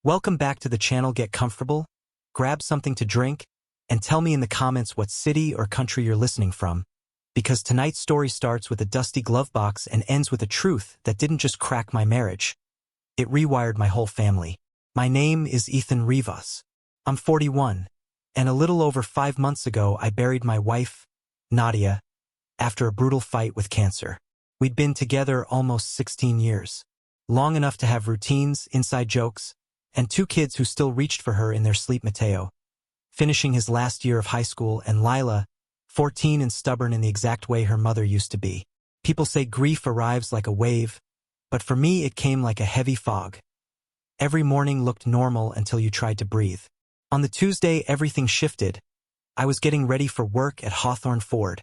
Welcome back to the channel. Get comfortable, grab something to drink, and tell me in the comments what city or country you're listening from. Because tonight's story starts with a dusty glove box and ends with a truth that didn't just crack my marriage. It rewired my whole family. My name is Ethan Rivas. I'm 41, and a little over 5 months ago I buried my wife, Nadia, after a brutal fight with cancer. We'd been together almost 16 years. Long enough to have routines, inside jokes, and 2 kids who still reached for her in their sleep. Mateo, finishing his last year of high school, and Lila, 14 and stubborn in the exact way her mother used to be. People say grief arrives like a wave, but for me it came like a heavy fog. Every morning looked normal until you tried to breathe. On the Tuesday, everything shifted. I was getting ready for work at Hawthorne Ford,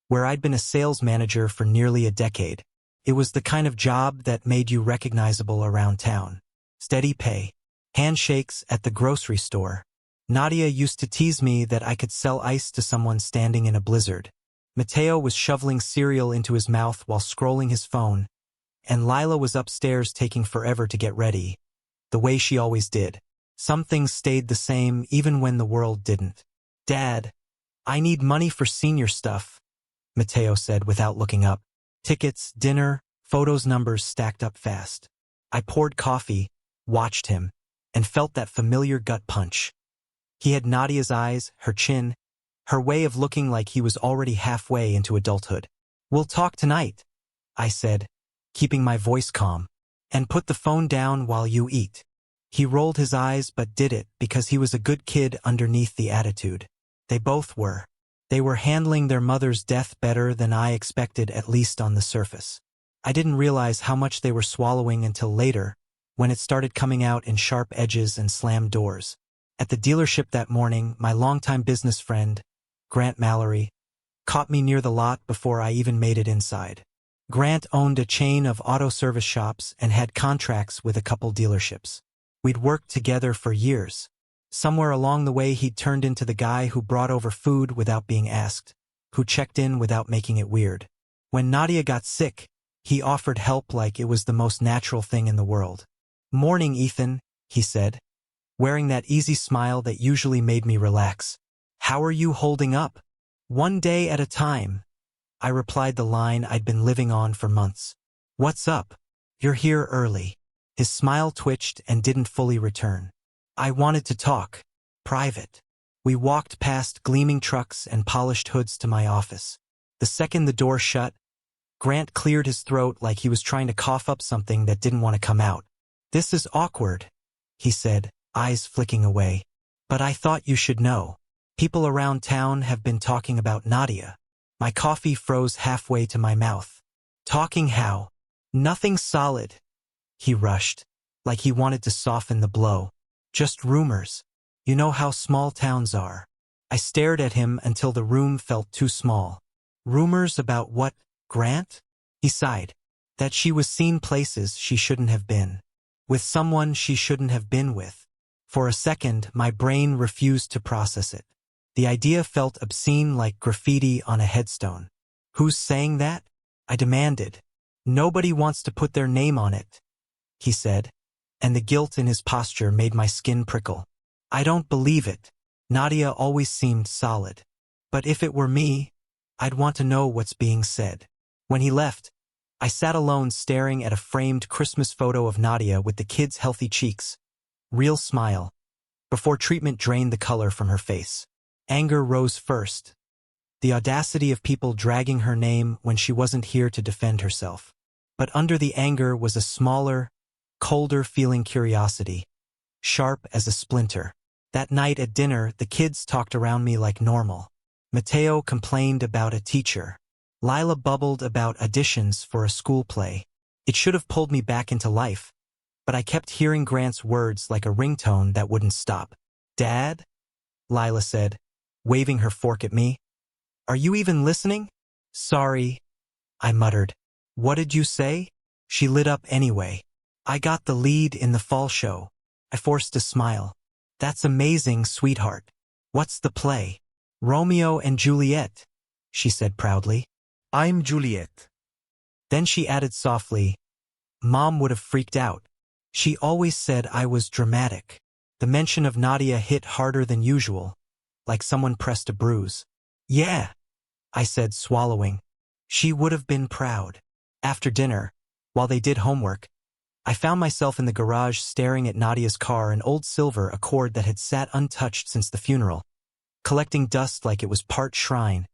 where I'd been a sales manager for nearly a decade. It was the kind of job that made you recognizable around town. Steady pay, handshakes at the grocery store. Nadia used to tease me that I could sell ice to someone standing in a blizzard. Mateo was shoveling cereal into his mouth while scrolling his phone, and Lila was upstairs taking forever to get ready, the way she always did. Some things stayed the same even when the world didn't. "Dad, I need money for senior stuff," Mateo said without looking up. Tickets, dinner, photos, numbers stacked up fast. I poured coffee, watched him, and felt that familiar gut punch. He had Nadia's eyes, her chin, her way of looking like he was already halfway into adulthood. "We'll talk tonight," I said, keeping my voice calm. "And put the phone down while you eat." He rolled his eyes but did it because he was a good kid underneath the attitude. They both were. They were handling their mother's death better than I expected, at least on the surface. I didn't realize how much they were swallowing until later, when it started coming out in sharp edges and slammed doors. At the dealership that morning, my longtime business friend, Grant Mallory, caught me near the lot before I even made it inside. Grant owned a chain of auto service shops and had contracts with a couple dealerships. We'd worked together for years. Somewhere along the way he'd turned into the guy who brought over food without being asked, who checked in without making it weird. When Nadia got sick, he offered help like it was the most natural thing in the world. "Morning, Ethan," he said, wearing that easy smile that usually made me relax. "How are you holding up?" "One day at a time," I replied, the line I'd been living on for months. "What's up? You're here early." His smile twitched and didn't fully return. "I wanted to talk. Private." We walked past gleaming trucks and polished hoods to my office. The second the door shut, Grant cleared his throat like he was trying to cough up something that didn't want to come out. "This is awkward," he said, eyes flicking away. "But I thought you should know. People around town have been talking about Nadia." My coffee froze halfway to my mouth. "Talking how?" "Nothing solid," he rushed, like he wanted to soften the blow. "Just rumors. You know how small towns are." I stared at him until the room felt too small. "Rumors about what, Grant?" He sighed. "That she was seen places she shouldn't have been. With someone she shouldn't have been with." For a second, my brain refused to process it. The idea felt obscene, like graffiti on a headstone. "Who's saying that?" I demanded. "Nobody wants to put their name on it," he said, and the guilt in his posture made my skin prickle. "I don't believe it. Nadia always seemed solid. But if it were me, I'd want to know what's being said." When he left, I sat alone staring at a framed Christmas photo of Nadia with the kids' healthy cheeks, real smile, before treatment drained the color from her face. Anger rose first. The audacity of people dragging her name when she wasn't here to defend herself. But under the anger was a smaller, colder feeling, curiosity, sharp as a splinter. That night at dinner, the kids talked around me like normal. Mateo complained about a teacher. Lila bubbled about auditions for a school play. It should have pulled me back into life, but I kept hearing Grant's words like a ringtone that wouldn't stop. "Dad?" Lila said, waving her fork at me. "Are you even listening?" "Sorry," I muttered. "What did you say?" She lit up anyway. "I got the lead in the fall show." I forced a smile. "That's amazing, sweetheart. What's the play?" "Romeo and Juliet," she said proudly. I'm Juliet. Then she added softly, "Mom would have freaked out. She always said I was dramatic. The mention of Nadia hit harder than usual, like someone pressed a bruise. Yeah, I said, swallowing. She would have been proud. After dinner, while they did homework, I found myself in the garage staring at Nadia's car, an old silver Accord that had sat untouched since the funeral, collecting dust like it was part shrine,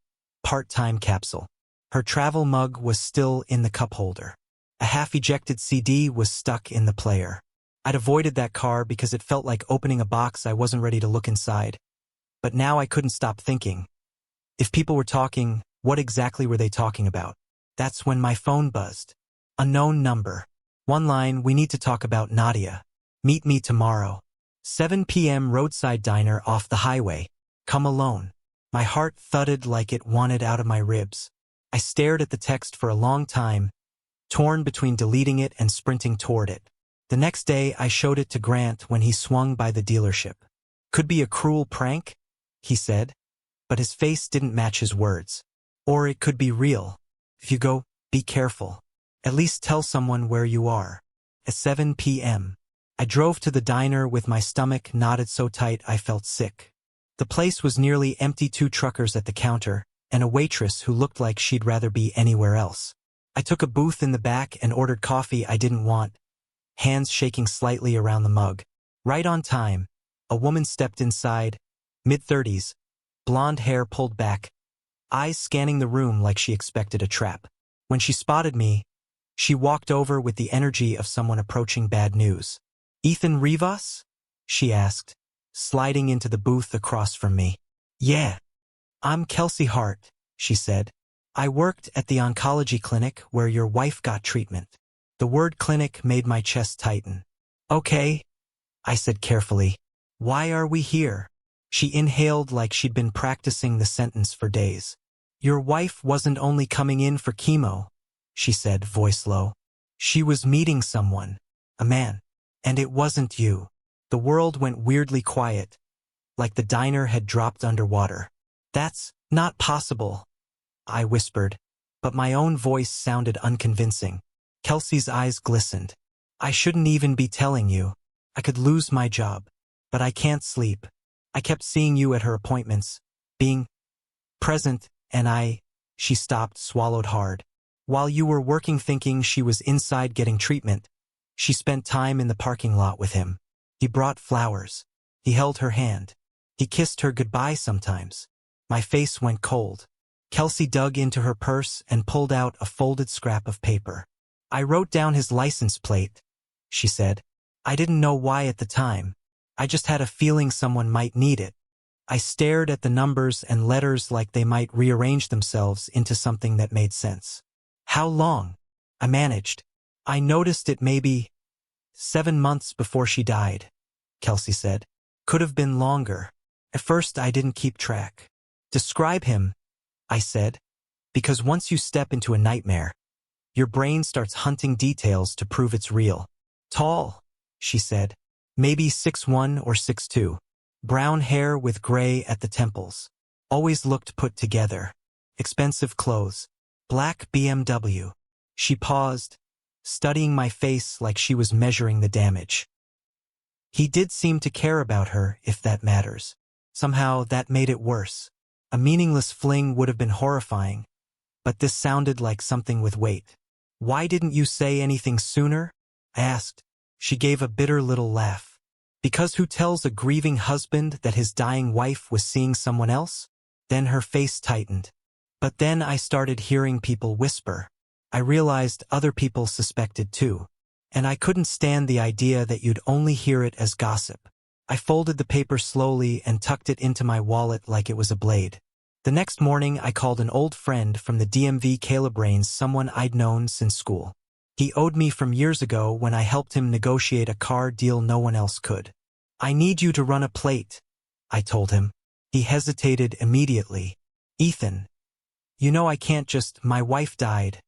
part time capsule. Her travel mug was still in the cup holder. A half-ejected CD was stuck in the player. I'd avoided that car because it felt like opening a box I wasn't ready to look inside. But now I couldn't stop thinking. If people were talking, what exactly were they talking about? That's when my phone buzzed. Unknown number. One line, we need to talk about Nadia. Meet me tomorrow. 7 p.m. roadside diner off the highway. Come alone. My heart thudded like it wanted out of my ribs. I stared at the text for a long time, torn between deleting it and sprinting toward it. The next day, I showed it to Grant when he swung by the dealership. Could be a cruel prank, he said, but his face didn't match his words. Or it could be real. If you go, be careful. At least tell someone where you are. At 7 p.m. I drove to the diner with my stomach knotted so tight I felt sick. The place was nearly empty, 2 truckers at the counter, and a waitress who looked like she'd rather be anywhere else. I took a booth in the back and ordered coffee I didn't want, hands shaking slightly around the mug. Right on time, a woman stepped inside, mid-30s, blonde hair pulled back, eyes scanning the room like she expected a trap. When she spotted me, she walked over with the energy of someone approaching bad news. Ethan Rivas? She asked, sliding into the booth across from me. Yeah. I'm Kelsey Hart, she said. I worked at the oncology clinic where your wife got treatment. The word clinic made my chest tighten. Okay, I said carefully. Why are we here? She inhaled like she'd been practicing the sentence for days. Your wife wasn't only coming in for chemo, she said, voice low. She was meeting someone, a man. And it wasn't you. The world went weirdly quiet, like the diner had dropped underwater. That's not possible, I whispered, but my own voice sounded unconvincing. Kelsey's eyes glistened. I shouldn't even be telling you. I could lose my job, but I can't sleep. I kept seeing you at her appointments, being present, and she stopped, swallowed hard. While you were working, thinking she was inside getting treatment, she spent time in the parking lot with him. He brought flowers. He held her hand. He kissed her goodbye sometimes. My face went cold. Kelsey dug into her purse and pulled out a folded scrap of paper. I wrote down his license plate, she said. I didn't know why at the time. I just had a feeling someone might need it. I stared at the numbers and letters like they might rearrange themselves into something that made sense. How long? I managed. I noticed it maybe 7 months before she died, Kelsey said. Could have been longer. At first I didn't keep track. Describe him, I said, because once you step into a nightmare, your brain starts hunting details to prove it's real. Tall, she said, maybe 6'1" or 6'2". Brown hair with gray at the temples. Always looked put together. Expensive clothes. Black BMW. She paused, studying my face like she was measuring the damage. He did seem to care about her, if that matters. Somehow that made it worse. A meaningless fling would have been horrifying, but this sounded like something with weight. Why didn't you say anything sooner? I asked. She gave a bitter little laugh. Because who tells a grieving husband that his dying wife was seeing someone else? Then her face tightened. But then I started hearing people whisper. I realized other people suspected too. And I couldn't stand the idea that you'd only hear it as gossip. I folded the paper slowly and tucked it into my wallet like it was a blade. The next morning I called an old friend from the DMV, Caleb Rains, someone I'd known since school. He owed me from years ago when I helped him negotiate a car deal no one else could. I need you to run a plate, I told him. He hesitated immediately. Ethan, you know I can't just, my wife died.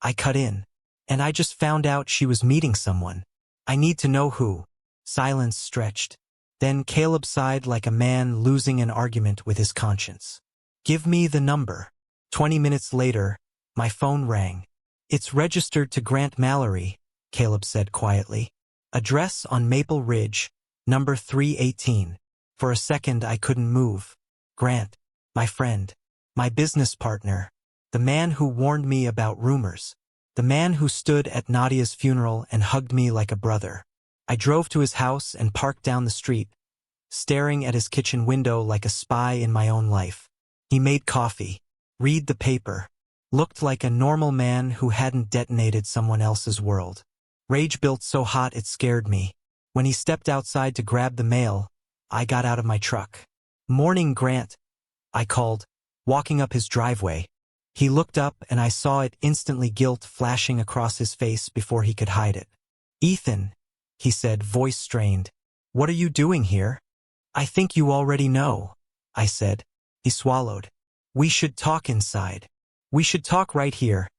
I cut in. And I just found out she was meeting someone. I need to know who. Silence stretched. Then Caleb sighed like a man losing an argument with his conscience. Give me the number. 20 minutes later, my phone rang. It's registered to Grant Mallory, Caleb said quietly. Address on Maple Ridge, number 318. For a second I couldn't move. Grant, my friend, my business partner, the man who warned me about rumors, the man who stood at Nadia's funeral and hugged me like a brother. I drove to his house and parked down the street, staring at his kitchen window like a spy in my own life. He made coffee, read the paper, looked like a normal man who hadn't detonated someone else's world. Rage built so hot it scared me. When he stepped outside to grab the mail, I got out of my truck. "Morning, Grant," I called, walking up his driveway. He looked up and I saw it instantly, guilt flashing across his face before he could hide it. "Ethan," he said, voice strained, "what are you doing here?" "I think you already know," I said. He swallowed. "We should talk inside. We should talk right here,"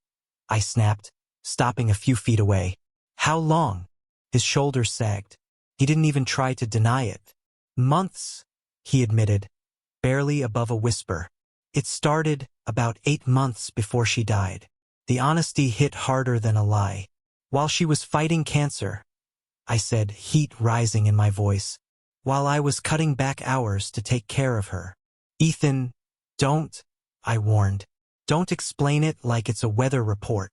I snapped, stopping a few feet away. "How long?" His shoulders sagged. He didn't even try to deny it. "Months," he admitted, barely above a whisper. "It started about 8 months before she died." The honesty hit harder than a lie. "While she was fighting cancer," I said, heat rising in my voice. "While I was cutting back hours to take care of her." "Ethan, don't," I warned. "Don't explain it like it's a weather report."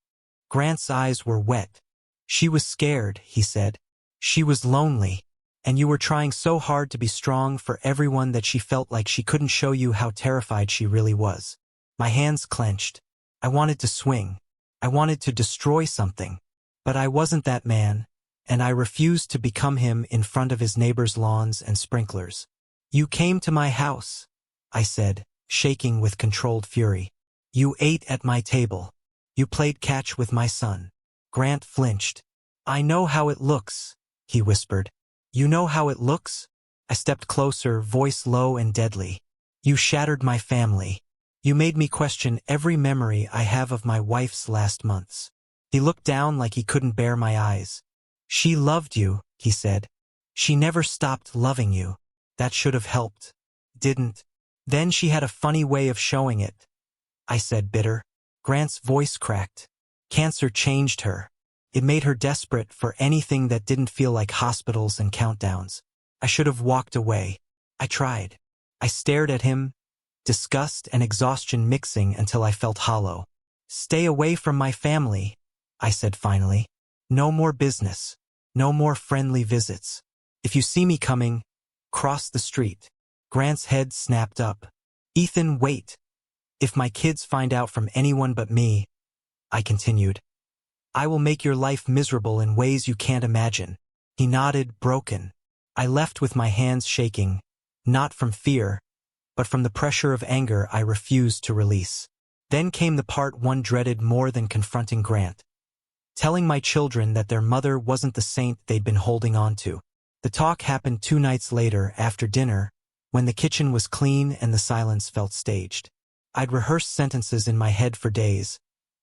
Grant's eyes were wet. "She was scared," he said. "She was lonely. And you were trying so hard to be strong for everyone that she felt like she couldn't show you how terrified she really was." My hands clenched. I wanted to swing. I wanted to destroy something. But I wasn't that man, and I refused to become him in front of his neighbors' lawns and sprinklers. "You came to my house," I said, shaking with controlled fury. "You ate at my table. You played catch with my son." Grant flinched. "I know how it looks," he whispered. "You know how it looks?" I stepped closer, voice low and deadly. "You shattered my family. You made me question every memory I have of my wife's last months." He looked down like he couldn't bear my eyes. "She loved you," he said. "She never stopped loving you. That should have helped. Didn't. Then she had a funny way of showing it," I said, bitter. Grant's voice cracked. "Cancer changed her. It made her desperate for anything that didn't feel like hospitals and countdowns. I should have walked away. I tried." I stared at him, disgust and exhaustion mixing until I felt hollow. "Stay away from my family," I said finally. "No more business. No more friendly visits. If you see me coming, cross the street." Grant's head snapped up. "Ethan, wait. If my kids find out from anyone but me," I continued, "I will make your life miserable in ways you can't imagine." He nodded, broken. I left with my hands shaking, not from fear, but from the pressure of anger I refused to release. Then came the part one dreaded more than confronting Grant. Telling my children that their mother wasn't the saint they'd been holding on to. The talk happened 2 nights later, after dinner, when the kitchen was clean and the silence felt staged. I'd rehearsed sentences in my head for days,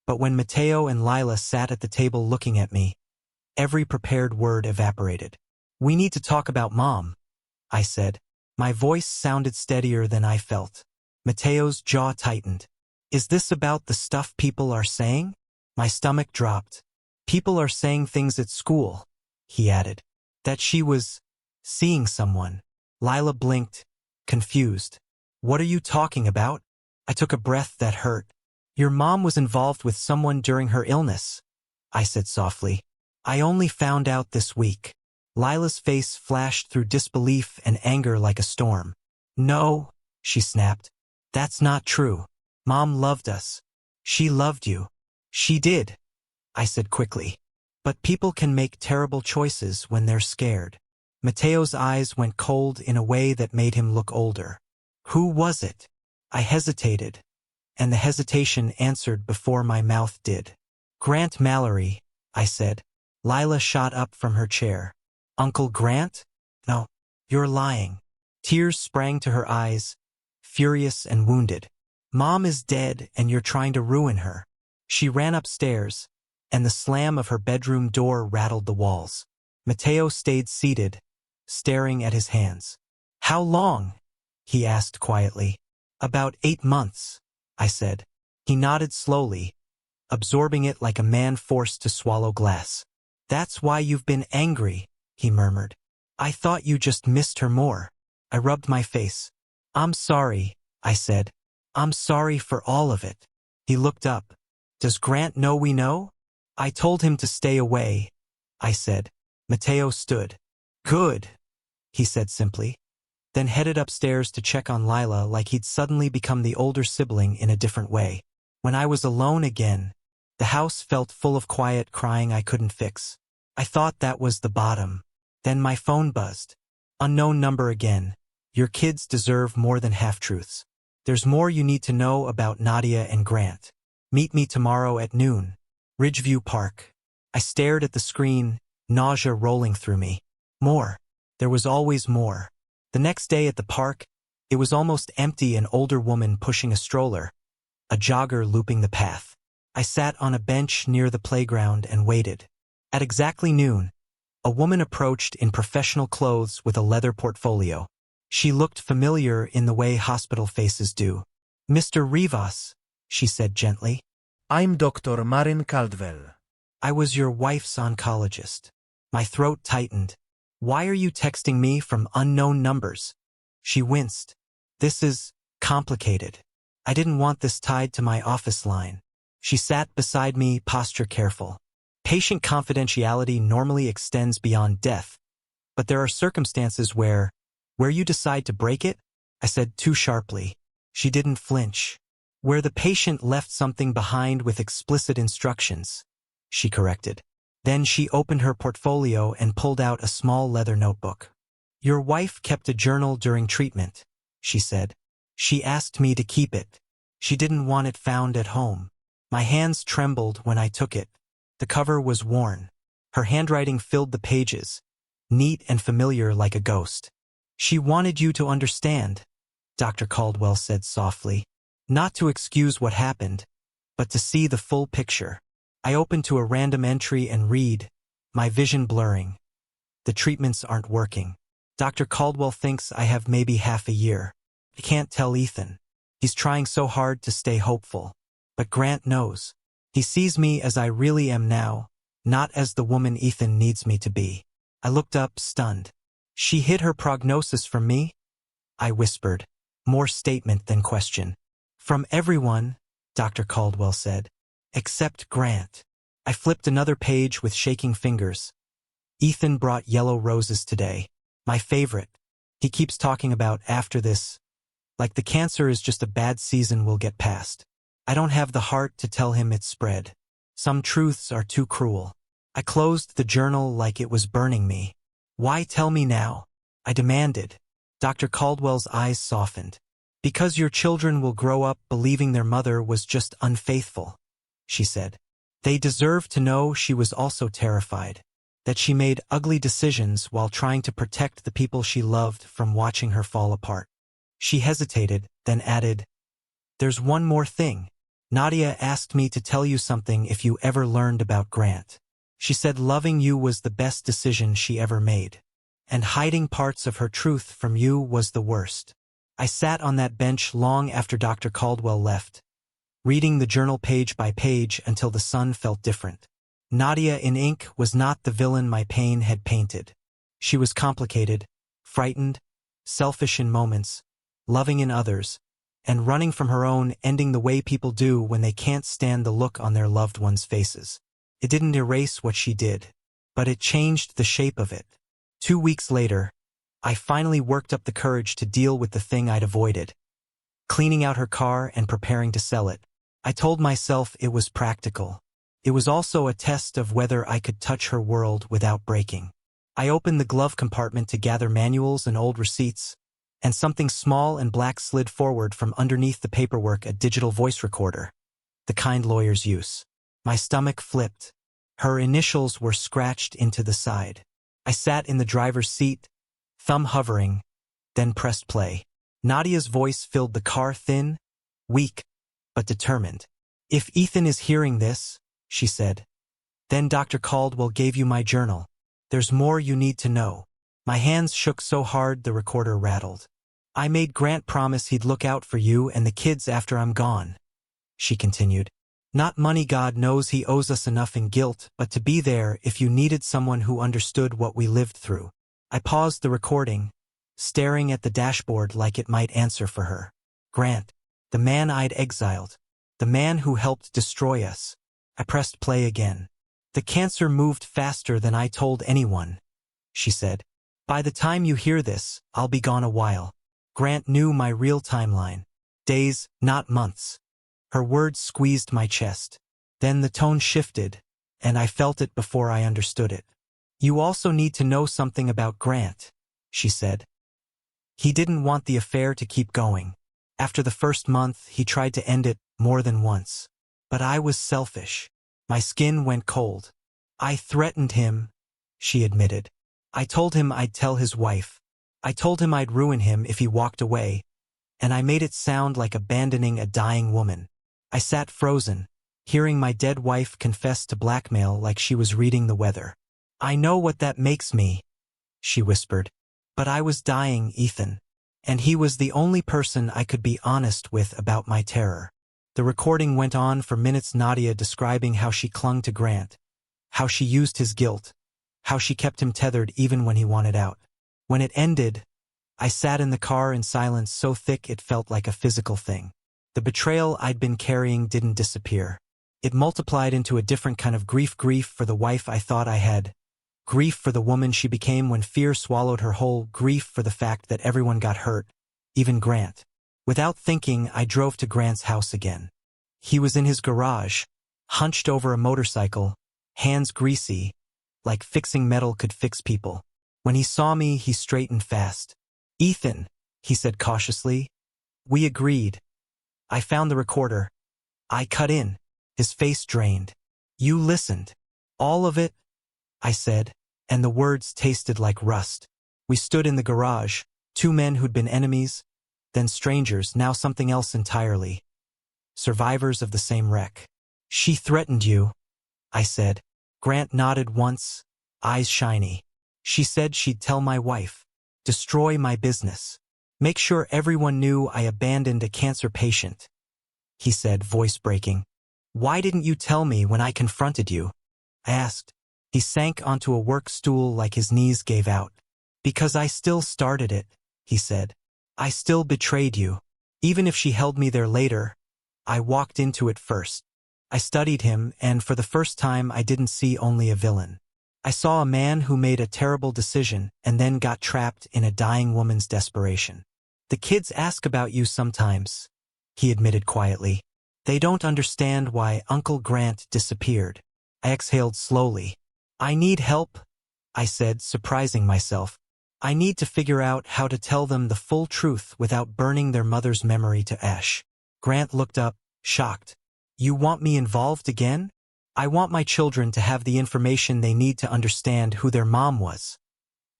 but when Mateo and Lila sat at the table looking at me, every prepared word evaporated. "We need to talk about Mom," I said. My voice sounded steadier than I felt. Mateo's jaw tightened. "Is this about the stuff people are saying?" My stomach dropped. "People are saying things at school," he added. "That she was seeing someone." Lila blinked, confused. "What are you talking about?" I took a breath that hurt. "Your mom was involved with someone during her illness," I said softly. "I only found out this week." Lila's face flashed through disbelief and anger like a storm. "No," she snapped. "That's not true. Mom loved us. She loved you." "She did," I said quickly. "But people can make terrible choices when they're scared." Mateo's eyes went cold in a way that made him look older. "Who was it?" I hesitated, and the hesitation answered before my mouth did. "Grant Mallory," I said. Lila shot up from her chair. "Uncle Grant? No, you're lying." Tears sprang to her eyes, furious and wounded. "Mom is dead and you're trying to ruin her." She ran upstairs, and the slam of her bedroom door rattled the walls. Mateo stayed seated, staring at his hands. "How long?" he asked quietly. "About 8 months," I said. He nodded slowly, absorbing it like a man forced to swallow glass. "That's why you've been angry," he murmured. I thought you just missed her more. I rubbed my face. I'm sorry, I said. I'm sorry for all of it. He looked up. Does Grant know we know? I told him to stay away, I said. Mateo stood. Good, he said simply, then headed upstairs to check on Lila like he'd suddenly become the older sibling in a different way. When I was alone again, the house felt full of quiet crying I couldn't fix. I thought that was the bottom. Then my phone buzzed. Unknown number again. Your kids deserve more than half-truths. There's more you need to know about Nadia and Grant. Meet me tomorrow at noon. Ridgeview Park. I stared at the screen, nausea rolling through me. More. There was always more. The next day at the park, it was almost empty, an older woman pushing a stroller, a jogger looping the path. I sat on a bench near the playground and waited. At exactly noon, a woman approached in professional clothes with a leather portfolio. She looked familiar in the way hospital faces do. Mr. Rivas, she said gently. I'm Dr. Marin Caldwell. I was your wife's oncologist. My throat tightened. Why are you texting me from unknown numbers? She winced. This is complicated. I didn't want this tied to my office line. She sat beside me, posture careful. Patient confidentiality normally extends beyond death, but there are circumstances where you decide to break it, I said too sharply. She didn't flinch. Where the patient left something behind with explicit instructions, she corrected. Then she opened her portfolio and pulled out a small leather notebook. Your wife kept a journal during treatment, she said. She asked me to keep it. She didn't want it found at home. My hands trembled when I took it. The cover was worn. Her handwriting filled the pages, neat and familiar like a ghost. She wanted you to understand, Dr. Caldwell said softly. Not to excuse what happened, but to see the full picture. I opened to a random entry and read, my vision blurring. The treatments aren't working. Dr. Caldwell thinks I have maybe half a year. I can't tell Ethan. He's trying so hard to stay hopeful. But Grant knows. He sees me as I really am now, not as the woman Ethan needs me to be. I looked up, stunned. She hid her prognosis from me? I whispered, more statement than question. From everyone, Dr. Caldwell said, except Grant. I flipped another page with shaking fingers. Ethan brought yellow roses today. My favorite. He keeps talking about after this, like the cancer is just a bad season we'll get past. I don't have the heart to tell him it's spread. Some truths are too cruel. I closed the journal like it was burning me. Why tell me now? I demanded. Dr. Caldwell's eyes softened. Because your children will grow up believing their mother was just unfaithful, she said. They deserve to know she was also terrified, that she made ugly decisions while trying to protect the people she loved from watching her fall apart. She hesitated, then added, there's one more thing. Nadia asked me to tell you something if you ever learned about Grant. She said loving you was the best decision she ever made, and hiding parts of her truth from you was the worst. I sat on that bench long after Dr. Caldwell left, reading the journal page by page until the sun felt different. Nadia in ink was not the villain my pain had painted. She was complicated, frightened, selfish in moments, loving in others, and running from her own, ending the way people do when they can't stand the look on their loved ones' faces. It didn't erase what she did, but it changed the shape of it. 2 weeks later, I finally worked up the courage to deal with the thing I'd avoided. Cleaning out her car and preparing to sell it. I told myself it was practical. It was also a test of whether I could touch her world without breaking. I opened the glove compartment to gather manuals and old receipts, and something small and black slid forward from underneath the paperwork, a digital voice recorder, the kind lawyers use. My stomach flipped. Her initials were scratched into the side. I sat in the driver's seat, thumb hovering, then pressed play. Nadia's voice filled the car, thin, weak, but determined. If Ethan is hearing this, she said, then Dr. Caldwell gave you my journal. There's more you need to know. My hands shook so hard the recorder rattled. I made Grant promise he'd look out for you and the kids after I'm gone, she continued. Not money, God knows he owes us enough in guilt, but to be there if you needed someone who understood what we lived through. I paused the recording, staring at the dashboard like it might answer for her. Grant, the man I'd exiled, the man who helped destroy us. I pressed play again. The cancer moved faster than I told anyone, she said. By the time you hear this, I'll be gone a while. Grant knew my real timeline. Days, not months. Her words squeezed my chest. Then the tone shifted, and I felt it before I understood it. You also need to know something about Grant, she said. He didn't want the affair to keep going. After the first month, he tried to end it more than once. But I was selfish. My skin went cold. I threatened him, she admitted. I told him I'd tell his wife. I told him I'd ruin him if he walked away, and I made it sound like abandoning a dying woman. I sat frozen, hearing my dead wife confess to blackmail like she was reading the weather. I know what that makes me, she whispered. But I was dying, Ethan. And he was the only person I could be honest with about my terror. The recording went on for minutes, Nadia describing how she clung to Grant, how she used his guilt, how she kept him tethered even when he wanted out. When it ended, I sat in the car in silence so thick it felt like a physical thing. The betrayal I'd been carrying didn't disappear. It multiplied into a different kind of grief for the wife I thought I had, grief for the woman she became when fear swallowed her whole, grief for the fact that everyone got hurt, even Grant. Without thinking, I drove to Grant's house again. He was in his garage, hunched over a motorcycle, hands greasy, like fixing metal could fix people. When he saw me, he straightened fast. Ethan, he said cautiously. We agreed. I found the recorder. I cut in. His face drained. You listened. All of it? I said, and the words tasted like rust. We stood in the garage, two men who'd been enemies, then strangers, now something else entirely. Survivors of the same wreck. She threatened you, I said. Grant nodded once, eyes shiny. She said she'd tell my wife. Destroy my business. Make sure everyone knew I abandoned a cancer patient. He said, voice breaking. Why didn't you tell me when I confronted you? I asked. He sank onto a work stool like his knees gave out. Because I still started it, he said. I still betrayed you. Even if she held me there later, I walked into it first. I studied him, and for the first time I didn't see only a villain. I saw a man who made a terrible decision and then got trapped in a dying woman's desperation. The kids ask about you sometimes, he admitted quietly. They don't understand why Uncle Grant disappeared. I exhaled slowly. I need help, I said, surprising myself. I need to figure out how to tell them the full truth without burning their mother's memory to ash. Grant looked up, shocked. You want me involved again? I want my children to have the information they need to understand who their mom was,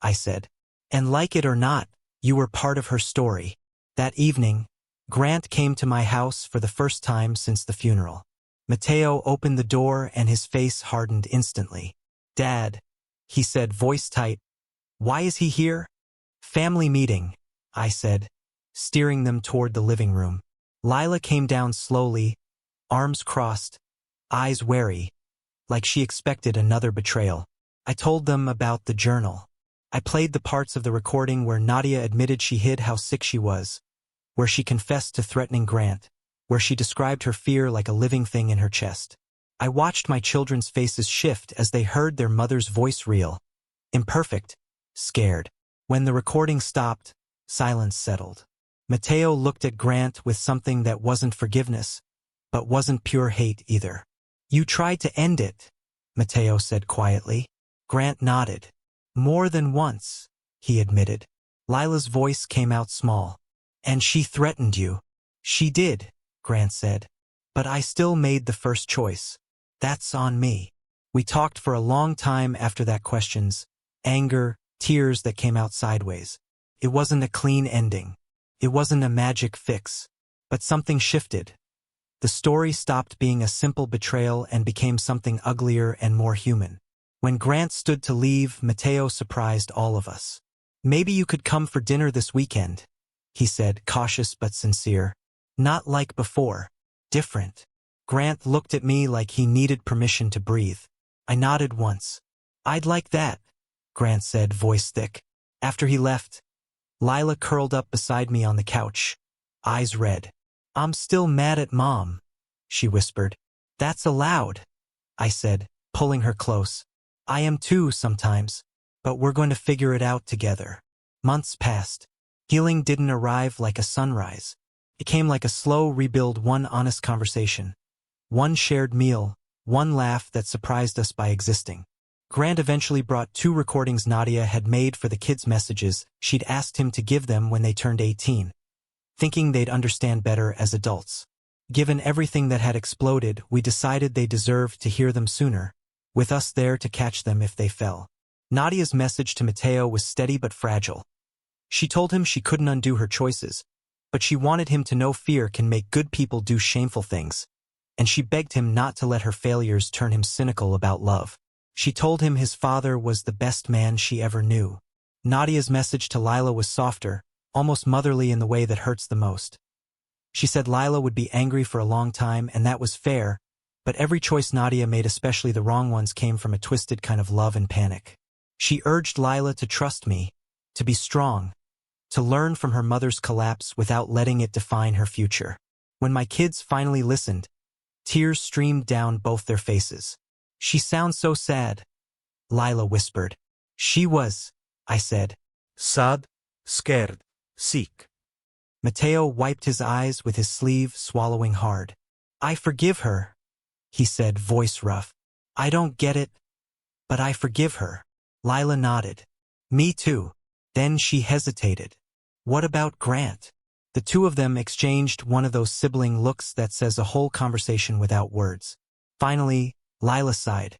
I said. And like it or not, you were part of her story. That evening, Grant came to my house for the first time since the funeral. Mateo opened the door and his face hardened instantly. Dad, he said, voice tight. Why is he here? Family meeting, I said, steering them toward the living room. Lila came down slowly, arms crossed, eyes wary, like she expected another betrayal. I told them about the journal. I played the parts of the recording where Nadia admitted she hid how sick she was, where she confessed to threatening Grant, where she described her fear like a living thing in her chest. I watched my children's faces shift as they heard their mother's voice real, imperfect, scared. When the recording stopped, silence settled. Mateo looked at Grant with something that wasn't forgiveness, but wasn't pure hate either. You tried to end it, Mateo said quietly. Grant nodded. More than once, he admitted. Lila's voice came out small. And she threatened you. She did, Grant said. But I still made the first choice. That's on me. We talked for a long time after that, questions, anger, tears that came out sideways. It wasn't a clean ending. It wasn't a magic fix. But something shifted. The story stopped being a simple betrayal and became something uglier and more human. When Grant stood to leave, Mateo surprised all of us. Maybe you could come for dinner this weekend, he said, cautious but sincere. Not like before. Different. Grant looked at me like he needed permission to breathe. I nodded once. "I'd like that," Grant said, voice thick. After he left, Lila curled up beside me on the couch, eyes red. "I'm still mad at Mom," she whispered. "That's allowed," I said, pulling her close. "I am too sometimes, but we're going to figure it out together." Months passed. Healing didn't arrive like a sunrise. It came like a slow rebuild, one honest conversation, one shared meal, one laugh that surprised us by existing. Grant eventually brought 2 recordings Nadia had made for the kids' messages she'd asked him to give them when they turned 18, thinking they'd understand better as adults. Given everything that had exploded, we decided they deserved to hear them sooner, with us there to catch them if they fell. Nadia's message to Mateo was steady but fragile. She told him she couldn't undo her choices, but she wanted him to know fear can make good people do shameful things, and she begged him not to let her failures turn him cynical about love. She told him his father was the best man she ever knew. Nadia's message to Lila was softer, almost motherly in the way that hurts the most. She said Lila would be angry for a long time, and that was fair, but every choice Nadia made, especially the wrong ones, came from a twisted kind of love and panic. She urged Lila to trust me, to be strong, to learn from her mother's collapse without letting it define her future. When my kids finally listened, tears streamed down both their faces. "She sounds so sad," Lila whispered. "She was," I said. Sad, scared, sick. Mateo wiped his eyes with his sleeve, swallowing hard. "I forgive her," he said, voice rough. "I don't get it, but I forgive her." Lila nodded. "Me too." Then she hesitated. "What about Grant?" The two of them exchanged one of those sibling looks that says a whole conversation without words. Finally, Lila sighed.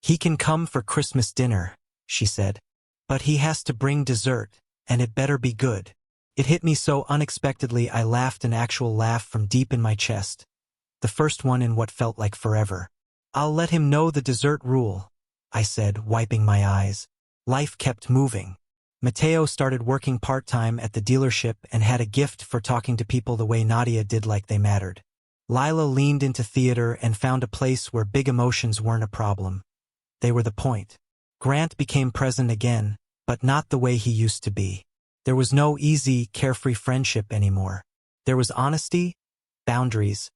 "He can come for Christmas dinner," she said. "But he has to bring dessert, and it better be good." It hit me so unexpectedly I laughed, an actual laugh from deep in my chest. The first one in what felt like forever. "I'll let him know the dessert rule," I said, wiping my eyes. Life kept moving. Mateo started working part-time at the dealership and had a gift for talking to people the way Nadia did, like they mattered. Lila leaned into theater and found a place where big emotions weren't a problem. They were the point. Grant became present again, but not the way he used to be. There was no easy, carefree friendship anymore. There was honesty, boundaries,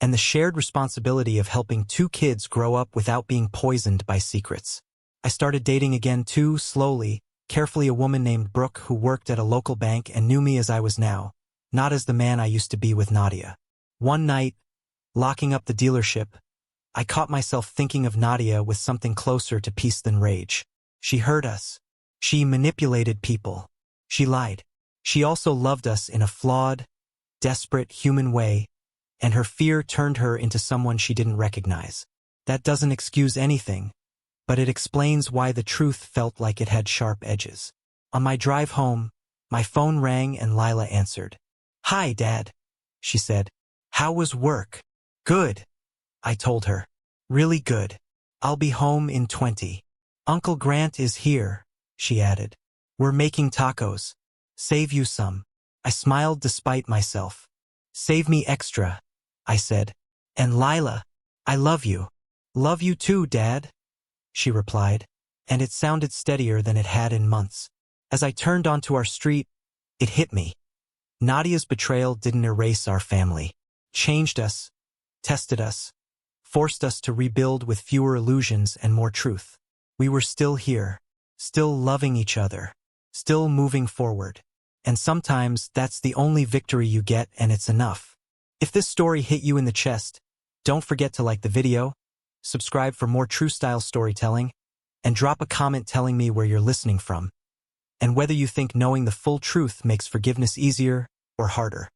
and the shared responsibility of helping 2 kids grow up without being poisoned by secrets. I started dating again too, slowly, carefully, a woman named Brooke who worked at a local bank and knew me as I was now, not as the man I used to be with Nadia. One night, locking up the dealership, I caught myself thinking of Nadia with something closer to peace than rage. She hurt us. She manipulated people. She lied. She also loved us in a flawed, desperate, human way, and her fear turned her into someone she didn't recognize. That doesn't excuse anything, but it explains why the truth felt like it had sharp edges. On my drive home, my phone rang and Lila answered. "Hi, Dad," she said. "How was work?" "Good," I told her. "Really good. I'll be home in 20. Uncle Grant is here," she added. "We're making tacos. Save you some." I smiled despite myself. "Save me extra," I said. "And Lila, I love you." "Love you too, Dad," she replied, and it sounded steadier than it had in months. As I turned onto our street, it hit me. Nadia's betrayal didn't erase our family. Changed us, tested us, forced us to rebuild with fewer illusions and more truth. We were still here, still loving each other, still moving forward. And sometimes that's the only victory you get, and it's enough. If this story hit you in the chest, don't forget to like the video, subscribe for more true-style storytelling, and drop a comment telling me where you're listening from, and whether you think knowing the full truth makes forgiveness easier or harder.